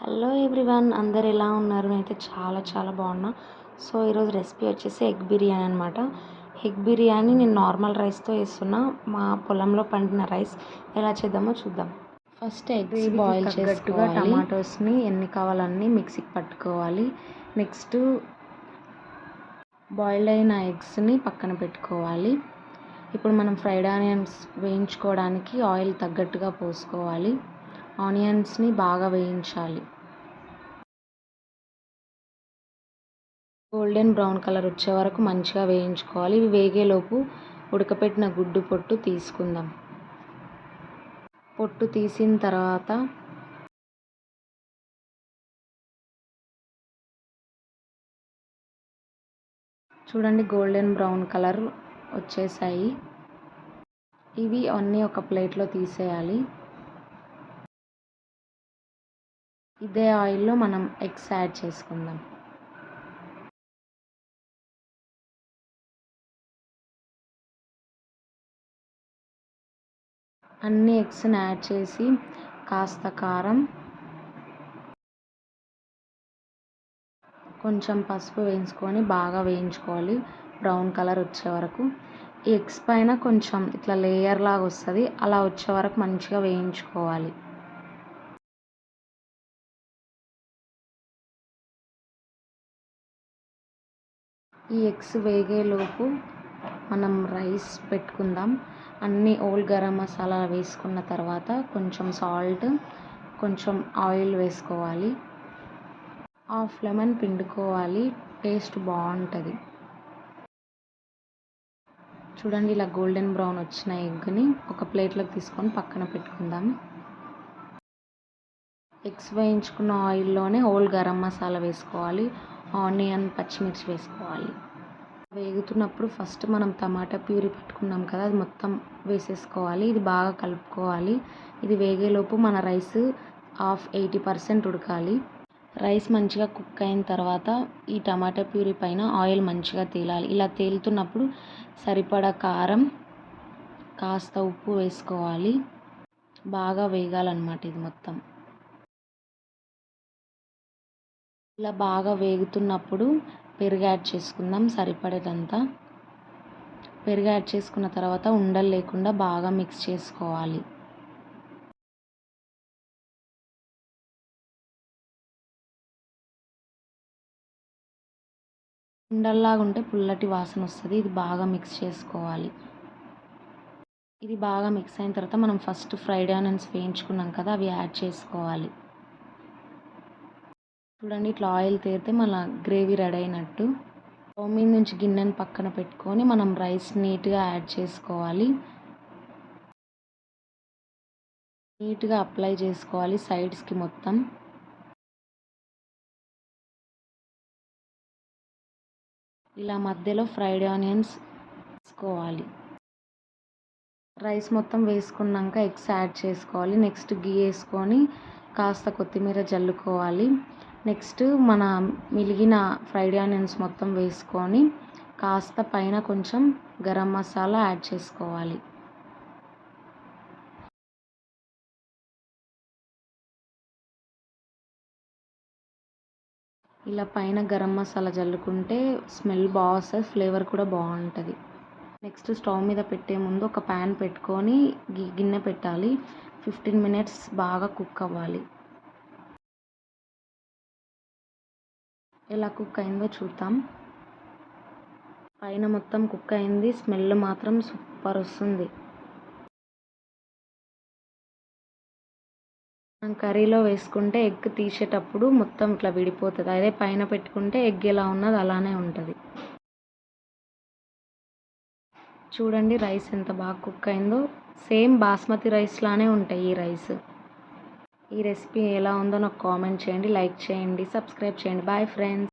Hello everyone, అందరు ఎలా ఉన్నారు? నేనైతే చాలా బాగున్నా. సో ఈరోజు రెసిపీ వచ్చేసి ఎగ్ బిర్యానీ అనమాట. ఎగ్ బిర్యానీ నేను నార్మల్ రైస్తో వేస్తున్నా. మా పొలంలో పండిన రైస్. ఎలా చేద్దామో చూద్దాం. ఫస్ట్ ఎగ్స్ బాయిల్ చేసుకోవాలి. టమాటోస్ని ఎన్ని కావాలన్నీ మిక్సీకి పట్టుకోవాలి. నెక్స్ట్ బాయిల్డ్ అయిన ఎగ్స్ని పక్కన పెట్టుకోవాలి. ఇప్పుడు మనం ఫ్రైడ్ ఆనియన్స్ వేయించుకోవడానికి ఆయిల్ తగ్గట్టుగా పోసుకోవాలి. ఆనియన్స్ని బాగా వేయించాలి. గోల్డెన్ బ్రౌన్ కలర్ వచ్చే వరకు మంచిగా వేయించుకోవాలి. ఇవి వేగేలోపు ఉడకపెట్టిన గుడ్డు పొట్టు తీసుకుందాం. పొట్టు తీసిన తర్వాత చూడండి, గోల్డెన్ బ్రౌన్ కలర్ వచ్చేసాయి. ఇవి అన్నీ ఒక ప్లేట్లో తీసేయాలి. ఇదే ఆయిల్లో మనం ఎగ్స్ యాడ్ చేసుకుందాం. అన్ని ఎగ్స్ని యాడ్ చేసి కాస్త కారం, కొంచెం పసుపు వేసుకొని బాగా వేయించుకోవాలి బ్రౌన్ కలర్ వచ్చే వరకు. ఈ ఎగ్స్ పైన కొంచెం ఇట్లా లేయర్ లాగా వస్తుంది, అలా వచ్చే వరకు మంచిగా వేయించుకోవాలి. ఈ ఎగ్స్ వేగేలోపు మనం రైస్ పెట్టుకుందాం. అన్ని ఓల్ గరం మసాలా వేసుకున్న తర్వాత కొంచెం సాల్ట్, కొంచెం ఆయిల్ వేసుకోవాలి. హాఫ్ లెమన్ పిండుకోవాలి, టేస్ట్ బాగుంటుంది. చూడండి, ఇలా గోల్డెన్ బ్రౌన్ వచ్చిన ఎగ్ని ఒక ప్లేట్లోకి తీసుకొని పక్కన పెట్టుకుందాం. ఎగ్స్ వేయించుకున్న ఆయిల్లోనే హోల్ గరం మసాలా వేసుకోవాలి. ఆనియన్, పచ్చిమిర్చి వేసుకోవాలి. వేగుతున్నప్పుడు ఫస్ట్ మనం టమాటా ప్యూరీ పెట్టుకున్నాం కదా, అది మొత్తం వేసేసుకోవాలి. ఇది బాగా కలుపుకోవాలి. ఇది వేగేలోపు మన రైస్ 80% ఉడకాలి. రైస్ మంచిగా కుక్ అయిన తర్వాత ఈ టమాటా ప్యూరీ పైన ఆయిల్ మంచిగా తేలాలి. ఇలా తేలుతున్నప్పుడు సరిపడా కారం, కాస్త ఉప్పు వేసుకోవాలి. బాగా వేగాలన్నమాట ఇది మొత్తం. ఇలా బాగా వేగుతున్నప్పుడు పెరుగు యాడ్ చేసుకుందాం సరిపడేటంత. పెరుగు యాడ్ చేసుకున్న తర్వాత ఉండలు లేకుండా బాగా మిక్స్ చేసుకోవాలి. ఉండల్లాగా ఉంటే పుల్లటి వాసన వస్తుంది. ఇది బాగా మిక్స్ చేసుకోవాలి. ఇది బాగా మిక్స్ అయిన తర్వాత మనం ఫస్ట్ ఫ్రైడ్ ఆనియన్స్ వేయించుకున్నాం కదా, అవి యాడ్ చేసుకోవాలి. చూడండి, ఇట్లా ఆయిల్ తేరితే మన గ్రేవీ రెడీ అయినట్టు. స్టవ్ మీద నుంచి గిన్నెని పక్కన పెట్టుకొని మనం రైస్ నీట్గా యాడ్ చేసుకోవాలి. నీట్గా అప్లై చేసుకోవాలి సైడ్స్కి మొత్తం. ఇలా మధ్యలో ఫ్రైడ్ ఆనియన్స్ వేసుకోవాలి. రైస్ మొత్తం వేసుకున్నాక ఎగ్స్ యాడ్ చేసుకోవాలి. నెక్స్ట్ గీ వేసుకొని కాస్త కొత్తిమీర జల్లుకోవాలి. నెక్స్ట్ మన మిగిలిన ఫ్రైడ్ ఆనియన్స్ మొత్తం వేసుకొని కాస్త పైన కొంచెం గరం మసాలా యాడ్ చేసుకోవాలి. ఇలా పైన గరం మసాలా జల్లుకుంటే స్మెల్ బాగా వస్తుంది, ఫ్లేవర్ కూడా బాగుంటుంది. నెక్స్ట్ స్టవ్ మీద పెట్టే ముందు ఒక ప్యాన్ పెట్టుకొని గిన్నె పెట్టాలి. 15 minutes బాగా కుక్ అవ్వాలి. ఎలా కుక్ అయిందో చూద్దాం. పైన మొత్తం కుక్ అయింది, స్మెల్ మాత్రం సూపర్ వస్తుంది. మనం కర్రీలో వేసుకుంటే ఎగ్ తీసేటప్పుడు మొత్తం ఇట్లా విడిపోతుంది. అదే పైన పెట్టుకుంటే ఎగ్ ఎలా ఉన్నది అలానే ఉంటుంది. చూడండి రైస్ ఎంత బాగా కుక్ అయిందో. సేమ్ బాస్మతి రైస్ లానే ఉంటాయి ఈ రైస్. ఈ రెసిపీ ఎలా ఉందో నాకు కామెంట్ చేయండి, లైక్ చేయండి, సబ్స్క్రైబ్ చేయండి. Bye friends.